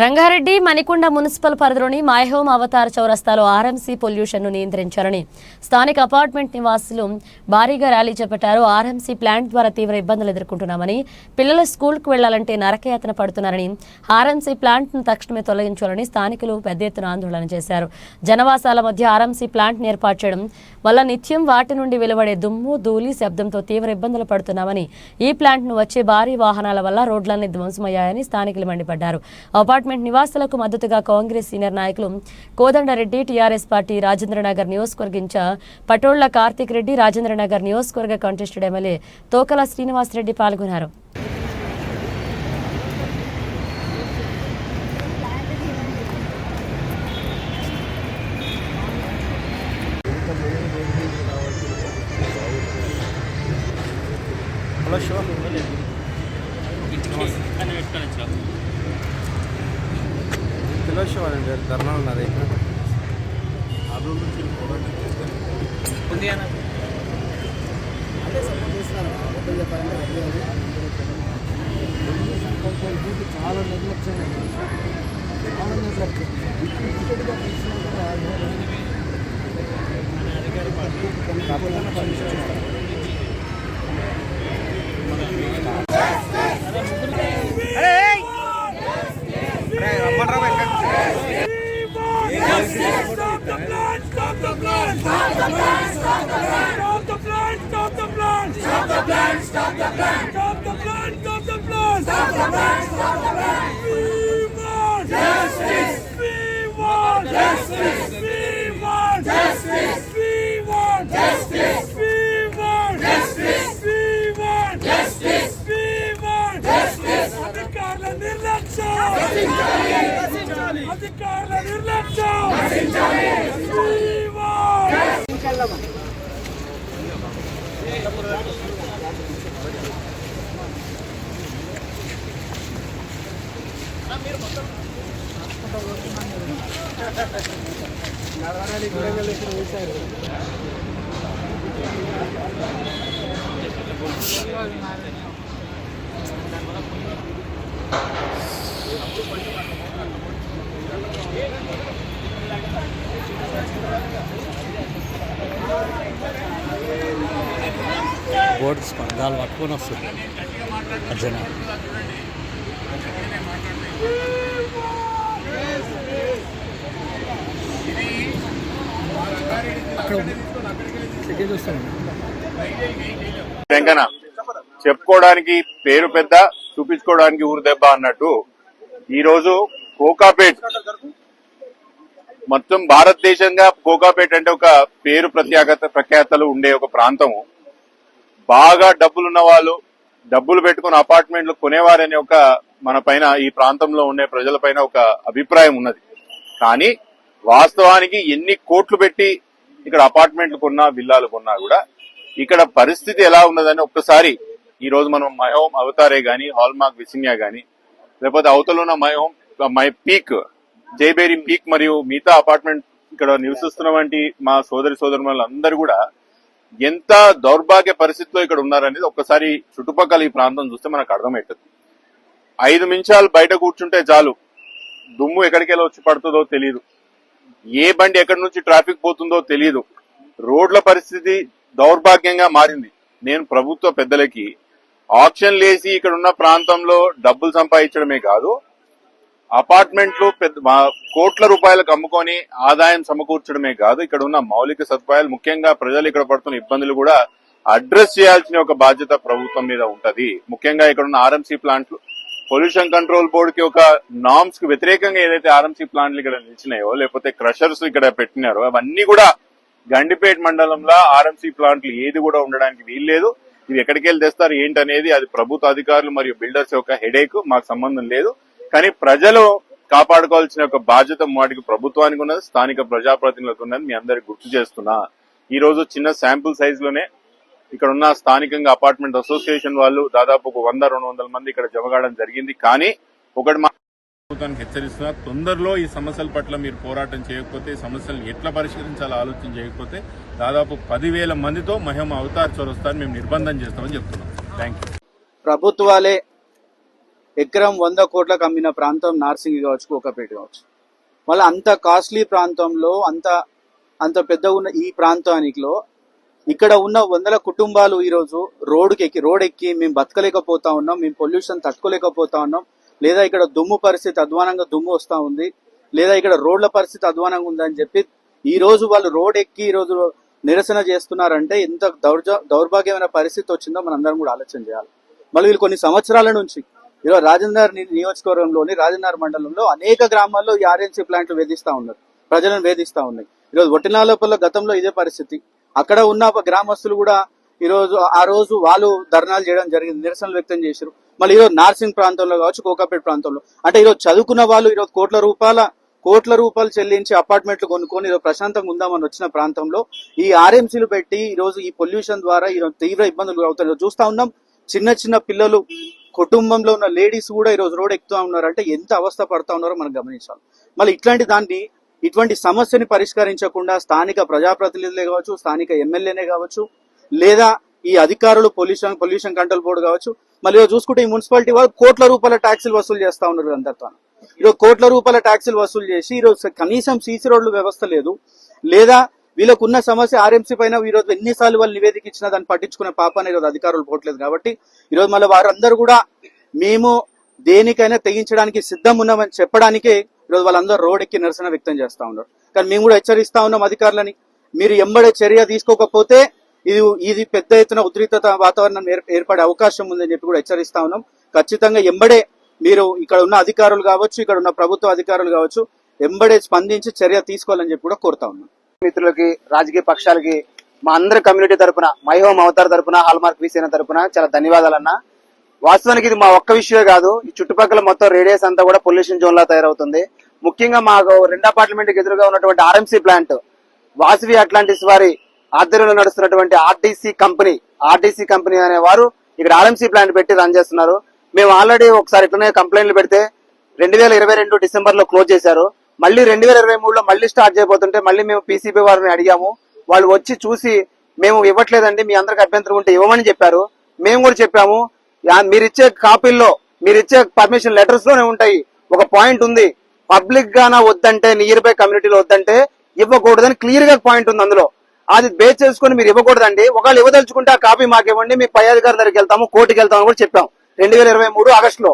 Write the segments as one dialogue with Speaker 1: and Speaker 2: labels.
Speaker 1: Rangareddy Manikonda municipal పరిధిలోని my home Avatar చౌరస్తాలో RMC pollution ను నియంత్రించాలని స్థానిక అపార్ట్మెంట్ నివాసులు భారీగా ర్యాలీ చేపట్టారు. ఆర్ఎంసీ ప్లాంట్ ద్వారా తీవ్ర ఇబ్బందులు ఎదుర్కొంటున్నామని, పిల్లలు స్కూల్కు వెళ్లాలంటే నరకయాతన పడుతున్నారని, ఆర్ఎంసీ ప్లాంట్ ను తక్షణమే తొలగించాలని స్థానికులు పెద్ద ఎత్తున ఆందోళన చేశారు. జనవాసాల మధ్య ఆర్ఎంసీ ప్లాంట్ ఏర్పాటు చేయడం వల్ల నిత్యం వాటి నుండి వెలువడే దుమ్ము, ధూళి, శబ్దంతో తీవ్ర ఇబ్బందులు పడుతున్నామని, ఈ ప్లాంట్ ను వచ్చే భారీ వాహనాల వల్ల రోడ్లన్నీ ధ్వంసమయ్యాయని స్థానికులు మండిపడ్డారు. అపార్ట్మెంట్ నివాసులకు మద్దతుగా కాంగ్రెస్ సీనియర్ నాయకులు కోదండరెడ్డి, టీఆర్ఎస్ పార్టీ రాజేంద్రనగర్ నియోజకవర్గ ఇన్ఛార్జ్ పటోళ్ల కార్తిక్ రెడ్డి, రాజేంద్రనగర్ నియోజకవర్గ కంటెస్టెడ్ ఎమ్మెల్యే తోకల శ్రీనివాసరెడ్డి పాల్గొన్నారు.
Speaker 2: ధర్నా ఉన్నది చాలా నిర్లక్ష్యం
Speaker 3: Stop the plan! Stop the plan! Stop the plan! Stop the plan! Stop the plan! Stop the plan! Stop the plan! Stop the plan! Stop the plan! Stop the plan! Stop the plan! Stop the plan! We want justice! We want justice! We want justice! We want justice! We want justice! We want justice! We want justice! అధికారుల నిర్లక్ష్యం నశించాలి! అధికారుల నిర్లక్ష్యం నశించాలి!
Speaker 2: Board స్పందాలు పట్టుకొని వస్తుంది అర్జున.
Speaker 4: వెంకన్న చెప్పుకోవడానికి పేరు పెద్ద, చూపించుకోవడానికి ఊరు దెబ్బ అన్నట్టు ఈరోజు కోకాపేట్ మొత్తం భారతదేశంగా కోకాపేట్ అంటే ఒక పేరు ప్రఖ్యాతలు ఉండే ఒక ప్రాంతము. బాగా డబ్బులున్న వాళ్ళు, డబ్బులు పెట్టుకుని అపార్ట్మెంట్లు కొనేవారనే ఒక మన పైన, ఈ ప్రాంతంలో ఉండే ప్రజల పైన ఒక అభిప్రాయం ఉన్నది. కానీ వాస్తవానికి ఎన్ని కోట్లు పెట్టి ఇక్కడ అపార్ట్మెంట్లు కొన్నా, విల్లాలు కొన్నా కూడా ఇక్కడ పరిస్థితి ఎలా ఉన్నదని ఒక్కసారి ఈ రోజు మనం మై హోమ్ అవతారే గాని, హాల్మార్క్ విసినియా గాని, లేకపోతే అవతల ఉన్న మై పీక్, జైబేరి పీక్ మరియు మిగతా అపార్ట్మెంట్ ఇక్కడ నివసిస్తున్న వంటి మా సోదరులందరూ కూడా ఎంత దౌర్భాగ్య పరిస్థితిలో ఇక్కడ ఉన్నారనేది ఒక్కసారి చుట్టుపక్కల ఈ ప్రాంతం చూస్తే మనకు అర్థమవుతుంది. 5 నిమిషాలు బయట కూర్చుంటే చాలు, దుమ్ము ఎక్కడికెళ్ళి వచ్చి పడుతుందో తెలియదు, ఏ బండి ఎక్కడి నుంచి ట్రాఫిక్ పోతుందో తెలియదు. రోడ్ల పరిస్థితి దౌర్భాగ్యంగా మారింది. నేను ప్రభుత్వ పెద్దలకి ఆప్షన్లు వేసి ఇక్కడ ఉన్న ప్రాంతంలో డబ్బులు సంపాదించడమే కాదు, అపార్ట్మెంట్లు కోట్ల రూపాయలకు అమ్ముకొని ఆదాయం సమకూర్చడమే కాదు, ఇక్కడ ఉన్న మౌలిక సదుపాయాలు, ముఖ్యంగా ప్రజలు ఇక్కడ పడుతున్న ఇబ్బందులు కూడా అడ్రస్ చేయాల్సిన ఒక బాధ్యత ప్రభుత్వం మీద ఉంటది. ముఖ్యంగా ఇక్కడ ఉన్న ఆర్ఎంసీ ప్లాంట్లు, పొల్యూషన్ కంట్రోల్ బోర్డుకి ఒక నామ్స్ కి వ్యతిరేకంగా ఏదైతే ఆర్ఎంసీ ప్లాంట్లు ఇక్కడ నిలిచినాయో, లేకపోతే క్రషర్స్ ఇక్కడ పెట్టినారో, అవన్నీ కూడా గండిపేట మండలంలో ఆర్ఎంసీ ప్లాంట్లు ఏది కూడా ఉండడానికి వీల్లేదు. ఇవి ఎక్కడికి వెళ్ళి తెస్తారు ఏంటనేది అది ప్రభుత్వ అధికారులు మరియు బిల్డర్స్ యొక్క హెడేక్, మాకు సంబంధం లేదు. కానీ ప్రజలు కాపాడుకోవాల్సిన ఒక బాధ్యత వాటికి ప్రభుత్వానికి ఉన్నది, స్థానిక ప్రజాప్రతినిధులకు ఉన్నది. మీ అందరికి గుర్తు చేస్తున్నా, ఈ రోజు చిన్న శాంపుల్ సైజ్ లోనే ఇక్కడ ఉన్న స్థానికంగా అపార్ట్మెంట్ అసోసియేషన్ వాళ్ళు దాదాపు 100-200 మంది ఇక్కడ జమ కావడం జరిగింది. కానీ ఒకటి ప్రభుత్వానికి హెచ్చరిస్తున్నా, తొందరలో ఈ సమస్యల పట్ల మీరు పోరాటం చేయకపోతే, సమస్యలను ఎట్లా పరిష్కరించాలో ఆలోచన చేయకపోతే దాదాపు 10,000 మందితో మై హోమ్ అవతార్ చౌరస్తాను మేము నిర్బంధం చేస్తామని చెప్తున్నాం. Thank you.
Speaker 5: ప్రభుత్వాలే ఎకరం 100 కోట్లకు అమ్మిన ప్రాంతం నార్సింగి కావచ్చు, కోకాపేట కావచ్చు. మళ్ళీ అంత కాస్ట్లీ ప్రాంతంలో అంత పెద్ద ఉన్న ఈ ప్రాంతానికిలో ఇక్కడ ఉన్న 100 కుటుంబాలు ఈరోజు రోడ్ ఎక్కి మేము బతకలేకపోతా ఉన్నాం, మేము పొల్యూషన్ తట్టుకోలేకపోతా ఉన్నాం, లేదా ఇక్కడ దుమ్ము పరిస్థితి అధ్వానంగా దుమ్ము వస్తా ఉంది, లేదా ఇక్కడ రోడ్ల పరిస్థితి అధ్వానంగా ఉందని చెప్పి ఈ రోజు వాళ్ళు రోడ్ ఎక్కి ఈ రోజు నిరసన చేస్తున్నారంటే ఎంత దౌర్భాగ్యమైన పరిస్థితి వచ్చిందో మనం అందరం కూడా ఆలోచన చేయాలి. మళ్ళీ వీళ్ళు కొన్ని సంవత్సరాల నుంచి ఈరోజు రాజేంద్ర నియోజకవర్గంలోని రాజేంద్ర మండలంలో అనేక గ్రామాల్లో ఈ ఆర్ఎన్సీ ప్లాంట్లు వేధిస్తా ఉన్నారు, ప్రజలను వేధిస్తా ఉన్నాయి. ఈరోజు ఒట్టినాలోపల గతంలో ఇదే పరిస్థితి. అక్కడ ఉన్న గ్రామస్తులు కూడా ఆ రోజు వాళ్ళు ధర్నాలు చేయడం జరిగింది, నిరసనలు వ్యక్తం చేశారు. మళ్ళీ ఈరోజు నార్సింగ్ ప్రాంతంలో కావచ్చు, కోకాపేట ప్రాంతంలో అంటే ఈరోజు చదువుకున్న వాళ్ళు ఈరోజు కోట్ల రూపాయలు చెల్లించి అపార్ట్మెంట్లు కొనుక్కొని ఈరోజు ప్రశాంతంగా ఉందామని వచ్చిన ప్రాంతంలో ఈ ఆర్ఎంసీలు పెట్టి ఈరోజు ఈ పొల్యూషన్ ద్వారా ఈరోజు తీవ్ర ఇబ్బందులు అవుతాయి. చూస్తా ఉన్నాం, చిన్న పిల్లలు, కుటుంబంలో ఉన్న లేడీస్ కూడా ఈరోజు రోడ్ ఎక్కుతా ఉన్నారంటే ఎంత అవస్థ పడతా ఉన్నారో మనం గమనించాలి. మళ్ళీ ఇటువంటి సమస్యని పరిష్కరించకుండా స్థానిక ప్రజాప్రతినిధులే కావచ్చు, స్థానిక ఎమ్మెల్యేనే కావచ్చు, లేదా ఈ అధికారులు పొల్యూషన్ కంట్రోల్ బోర్డు కావచ్చు, మళ్ళీ చూసుకుంటే ఈ మున్సిపాలిటీ వాళ్ళు కోట్ల రూపాయల ట్యాక్సులు వసూలు చేస్తా ఉన్నారు అందరితో. ఈరోజు కోట్ల రూపాయల ట్యాక్సులు వసూలు చేసి ఈరోజు కనీసం సీసీ రోడ్లు వ్యవస్థ లేదు, లేదా వీళ్ళకున్న సమస్య ఆర్ఎంసీ పైన ఈరోజు ఎన్నిసార్లు వాళ్ళు నివేదిక ఇచ్చినా దాన్ని పట్టించుకునే పాపాన్ని ఈరోజు అధికారులు పోవట్లేదు. కాబట్టి ఈరోజు మళ్ళీ వారందరూ కూడా మేము దేనికైనా తెగించడానికి సిద్ధం ఉన్నామని చెప్పడానికే ఈరోజు వాళ్ళందరూ రోడ్ ఎక్కి నిరసన వ్యక్తం చేస్తా ఉన్నారు. కానీ మేము కూడా హెచ్చరిస్తా ఉన్నాం అధికారులని, మీరు ఎంబడే చర్య తీసుకోకపోతే ఇది పెద్ద ఎత్తున ఉద్రిక్తత వాతావరణం ఏర్పడే అవకాశం ఉందని చెప్పి కూడా హెచ్చరిస్తా ఉన్నాం. ఖచ్చితంగా ఎంబడే మీరు ఇక్కడ ఉన్న అధికారులు కావచ్చు, ఇక్కడ ఉన్న ప్రభుత్వ అధికారులు కావచ్చు, ఎంబడే స్పందించి చర్య తీసుకోవాలని చెప్పి కూడా కోరుతా ఉన్నాం.
Speaker 6: మిత్రులకి, రాజకీయ పక్షాలకి, మా అందరి కమ్యూనిటీ తరపున, మై హోమ్ అవతార్ తరపున, హాల్మార్క్ వీసీన తరపున చాలా ధన్యవాదాలన్నా. వాస్తవానికి ఇది మా ఒక్క విషయమే కాదు, ఈ చుట్టుపక్కల మొత్తం రేడియస్ అంతా కూడా పొల్యూషన్ జోన్ లా తయారవుతుంది. ముఖ్యంగా మాకు 2 అపార్ట్మెంట్ కి ఎదురుగా ఉన్నటువంటి ఆర్ఎంసీ ప్లాంట్, వాసవి అట్లాంటిస్ వారి ఆధ్వర్యంలో నడుస్తున్నటువంటి ఆర్టీసీ కంపెనీ అనే వారు ఇక్కడ ఆర్ఎంసీ ప్లాంట్ పెట్టి రన్ చేస్తున్నారు. మేము ఆల్రెడీ ఒకసారి ఇట్లనే కంప్లైంట్లు పెడితే 2022 డిసెంబర్ లో క్లోజ్ చేశారు. మళ్ళీ 2023లో మళ్ళీ స్టార్ట్ చేయబోతుంటే మళ్ళీ మేము పీసీబీ వారిని అడిగాము. వాళ్ళు వచ్చి చూసి మేము ఇవ్వట్లేదండి, మీ అందరికి అభ్యంతరం ఉంటే ఇవ్వమని చెప్పారు. మేము కూడా చెప్పాము, మీరిచ్చే కాపీల్లో, మీరిచ్చే పర్మిషన్ లెటర్స్ లోనే ఉంటాయి, ఒక పాయింట్ ఉంది, పబ్లిక్ గానా వద్దంటే, నియర్ బై కమ్యూనిటీలో వద్దంటే ఇవ్వకూడదని క్లియర్ గా పాయింట్ ఉంది అందులో. అది బేస్ చేసుకుని మీరు ఇవ్వకూడదండి, ఒకవేళ ఇవ్వదలుచుకుంటే ఆ కాపీ మాకు ఇవ్వండి, మీ పై అధికారి దగ్గరికి వెళ్తాము, కోర్టుకి వెళ్తామని కూడా చెప్పాం 2023 ఆగస్టులో.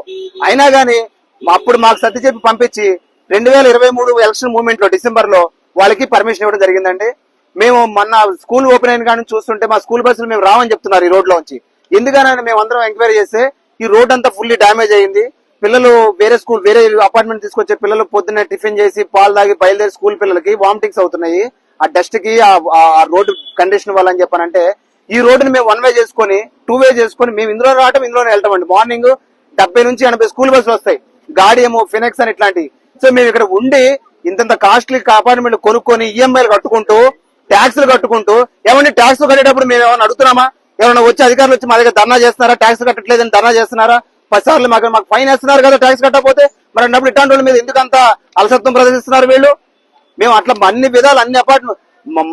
Speaker 6: అయినా గానీ అప్పుడు మాకు సర్ది చెప్పి పంపించి 2023 ఎలక్షన్ మూవ్మెంట్ లో డిసెంబర్ లో వాళ్ళకి పర్మిషన్ ఇవ్వడం జరిగిందండి. మేము మొన్న స్కూల్ ఓపెన్ అయిన కానీ చూస్తుంటే మా స్కూల్ బస్సులు మేము రావని చెప్తున్నారు ఈ రోడ్ లోంచి. ఎందుకని మేము అందరం ఎంక్వైరీ చేస్తే ఈ రోడ్ అంతా ఫుల్లీ డ్యామేజ్ అయ్యింది. పిల్లలు వేరే అపార్ట్మెంట్ తీసుకొచ్చే పిల్లలు పొద్దున్నే టిఫిన్ చేసి పాలు తాగి బయలుదేరి స్కూల్ పిల్లలకి వామిటింగ్స్ అవుతున్నాయి ఆ డస్ట్ కి, ఆ రోడ్డు కండిషన్ వల్ల అని చెప్పానంటే, ఈ రోడ్డుని మేము 1 వే చేసుకుని 2 వే చేసుకుని మేము ఇందులో రావటం, ఇందులోనే వెళ్తాం అండి. మార్నింగ్ 70 నుంచి 80 స్కూల్ బస్సులు వస్తాయి, గాడి ఏమో ఫినెక్స్ అని ఇట్లాంటి. సో మేము ఇక్కడ ఉండి ఇంత కాస్ట్లీ అపార్ట్మెంట్ కొనుక్కొని ఈఎంఐలు కట్టుకుంటూ, ట్యాక్స్లు కట్టుకుంటూ, ఏమంటే ట్యాక్స్ కట్టేటప్పుడు మేము ఏమైనా అడుగుతున్నామా? ఎవరైనా వచ్చి అధికారులు వచ్చి మా దగ్గర ధర్నా చేస్తున్నారా? ట్యాక్స్ కట్టట్లేదని ధర్నా చేస్తున్నారా? 10 సార్లు మాకు ఫైన్ వేస్తున్నారు కదా ట్యాక్స్ కట్టకపోతే. మరి అన్నప్పుడు ఇట్లాంటి వాళ్ళ మీద ఎందుకంత అలసత్వం ప్రదర్శిస్తున్నారు వీళ్ళు? మేము అట్లా అన్ని విధాలు, అన్ని అపార్ట్మెంట్,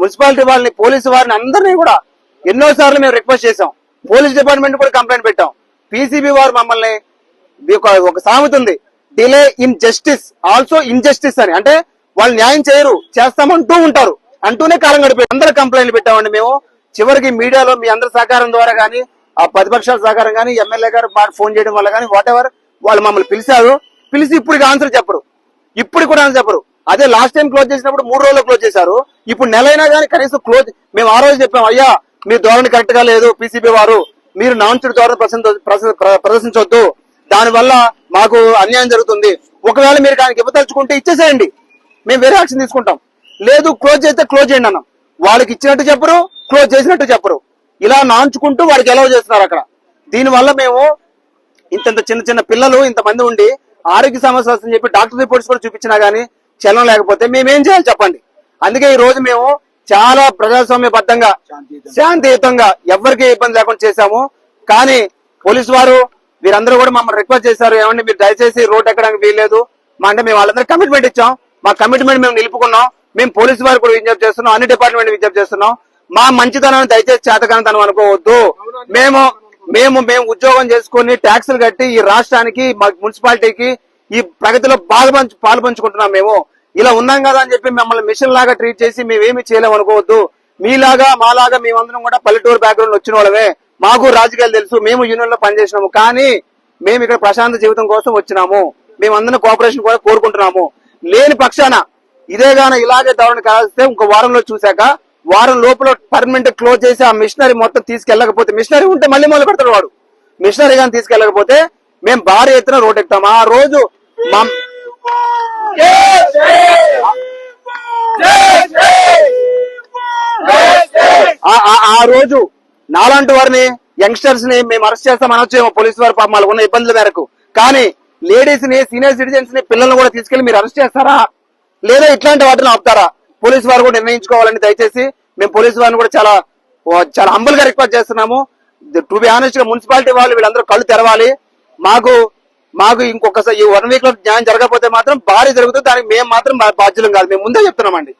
Speaker 6: మున్సిపాలిటీ వాళ్ళని, పోలీసు వారిని అందరినీ కూడా ఎన్నో సార్లు మేము రిక్వెస్ట్ చేశాం. పోలీస్ డిపార్ట్మెంట్ కూడా కంప్లైంట్ పెట్టాం. పీసీబీ వారు మమ్మల్ని, ఒక సామెత ఉంది, delay in justice also injustice అని, అంటే వాళ్ళు న్యాయం చేయరు, చేస్తామంటూ ఉంటారు, అంటూనే కాలం గడిపే అందరూ కంప్లైంట్లు పెట్టామండి. మేము చివరికి మీడియాలో మీ అందరి సహకారం ద్వారా కానీ, ఆ ప్రతిపక్షాల సహకారం కానీ, ఎమ్మెల్యే గారు ఫోన్ చేయడం వల్ల కానీ, వాట్ ఎవర్, వాళ్ళు మమ్మల్ని పిలిచి ఇప్పుడు ఆన్సర్ చెప్పరు, ఇప్పుడు కూడా ఆన్సర్ చెప్పరు. అదే లాస్ట్ టైం క్లోజ్ చేసినప్పుడు 3 రోజుల్లో క్లోజ్ చేశారు. ఇప్పుడు నెలైనా కానీ కనీసం క్లోజ్. మేము ఆ రోజు చెప్పాం, అయ్యా మీ ధోరణి కరెక్ట్ గా లేదు, పీసీబీ వారు మీరు నాన్సుడ్ ధోరణి ప్రదర్శించొద్దు, దానివల్ల మాకు అన్యాయం జరుగుతుంది. ఒకవేళ మీరు దానికి ఇవ్వదలుచుకుంటే ఇచ్చేసేయండి, మేము వేరే యాక్షన్ తీసుకుంటాం. లేదు క్లోజ్ చేస్తే క్లోజ్ చేయండి అన్నాం. వాళ్ళకి ఇచ్చినట్టు చెప్పరు, క్లోజ్ చేసినట్టు చెప్పరు, ఇలా నాంచుకుంటూ వాడికి ఎలవ్ చేస్తున్నారు అక్కడ. దీనివల్ల మేము ఇంత చిన్న పిల్లలు ఇంతమంది ఉండి ఆరోగ్య సమస్య వస్తుందని చెప్పి డాక్టర్ రిపోర్ట్స్ కూడా చూపించినా గానీ చలనం లేకపోతే మేమేం చేయాలి చెప్పండి. అందుకే ఈ రోజు మేము చాలా ప్రజాస్వామ్యబద్ధంగా, శాంతియుతంగా, ఎవరికి ఇబ్బంది లేకుండా చేశాము. కానీ పోలీసు వారు వీరందరూ కూడా మమ్మల్ని రిక్వెస్ట్ చేశారు, ఏమంటే మీరు దయచేసి రోడ్ ఎక్కడానికి వీల్లేదు మా, అంటే మేము వాళ్ళందరూ కమిట్మెంట్ ఇచ్చాం, మా కమిట్మెంట్ మేము నిలుపుకున్నాం. మేము పోలీసు వారు కూడా విజ్ఞప్తి చేస్తున్నాం, అన్ని డిపార్ట్మెంట్ విజ్ఞప్తి చేస్తున్నాం, మా మంచితనాన్ని దయచేసి చేతకానితనం అనుకోవద్దు. మేము ఉద్యోగం చేసుకుని ట్యాక్సులు కట్టి ఈ రాష్ట్రానికి మా మున్సిపాలిటీకి ఈ ప్రగతిలో పాలు పంచుకుంటున్నాం. మేము ఇలా ఉన్నాం కదా అని చెప్పి మమ్మల్ని మిషన్ లాగా ట్రీట్ చేసి మేమేమి చేయలేము అనుకోవద్దు. మీలాగా మాలాగా మేమందరం కూడా పల్లెటూరు బ్యాక్గ్రౌండ్ వచ్చిన వాళ్ళమే, మాకు రాజకీయాలు తెలుసు, మేము యూనియన్ లో పనిచేసినాము. కానీ మేము ఇక్కడ ప్రశాంత జీవితం కోసం వచ్చినాము, మేమందరం కోఆపరేషన్ కూడా కోరుకుంటున్నాము. లేని పక్షాన ఇదేగానే ఇలాగే దారుణ కాల్స్తే ఇంకో వారంలో చూశాక వారం లోపల పర్మనెంట్ క్లోజ్ చేసి ఆ మిషనరీ మొత్తం తీసుకెళ్లకపోతే, మిషనరీ ఉంటే మళ్ళీ మొదలు పెడతాడు వాడు, మిషనరీ కానీ తీసుకెళ్లకపోతే మేము భారీ ఎత్తున రోడ్ ఎక్కుతాం. ఆ రోజు ఆ రోజు నాలాంటి వారిని యంగ్స్టర్స్ ని మేము అరెస్ట్ చేస్తాం అనొచ్చేమో పోలీసు వారు పాపం వాళ్ళకు ఉన్న ఇబ్బందుల మేరకు. కానీ లేడీస్ ని, సీనియర్ సిటిజన్స్ ని, పిల్లల్ని కూడా తీసుకెళ్లి మీరు అరెస్ట్ చేస్తారా లేదా ఇట్లాంటి వాటిని ఆపుతారా? పోలీసు వారు కూడా నిర్ణయించుకోవాలని దయచేసి మేము పోలీసు వారిని కూడా చాలా హంబుల్ గా రిక్వెస్ట్ చేస్తున్నాము. టు బి ఆనెస్ట్ గా మున్సిపాలిటీ వాళ్ళు వీళ్ళందరూ కళ్ళు తెరవాలి. మాకు ఇంకొకసారి ఈ 1 వీక్ లో న్యాయం జరగకపోతే మాత్రం భారీ జరుగుతుంది. దానికి మేము మాత్రం బాధ్యులం కాదు, మేము ముందే చెప్తున్నామండి.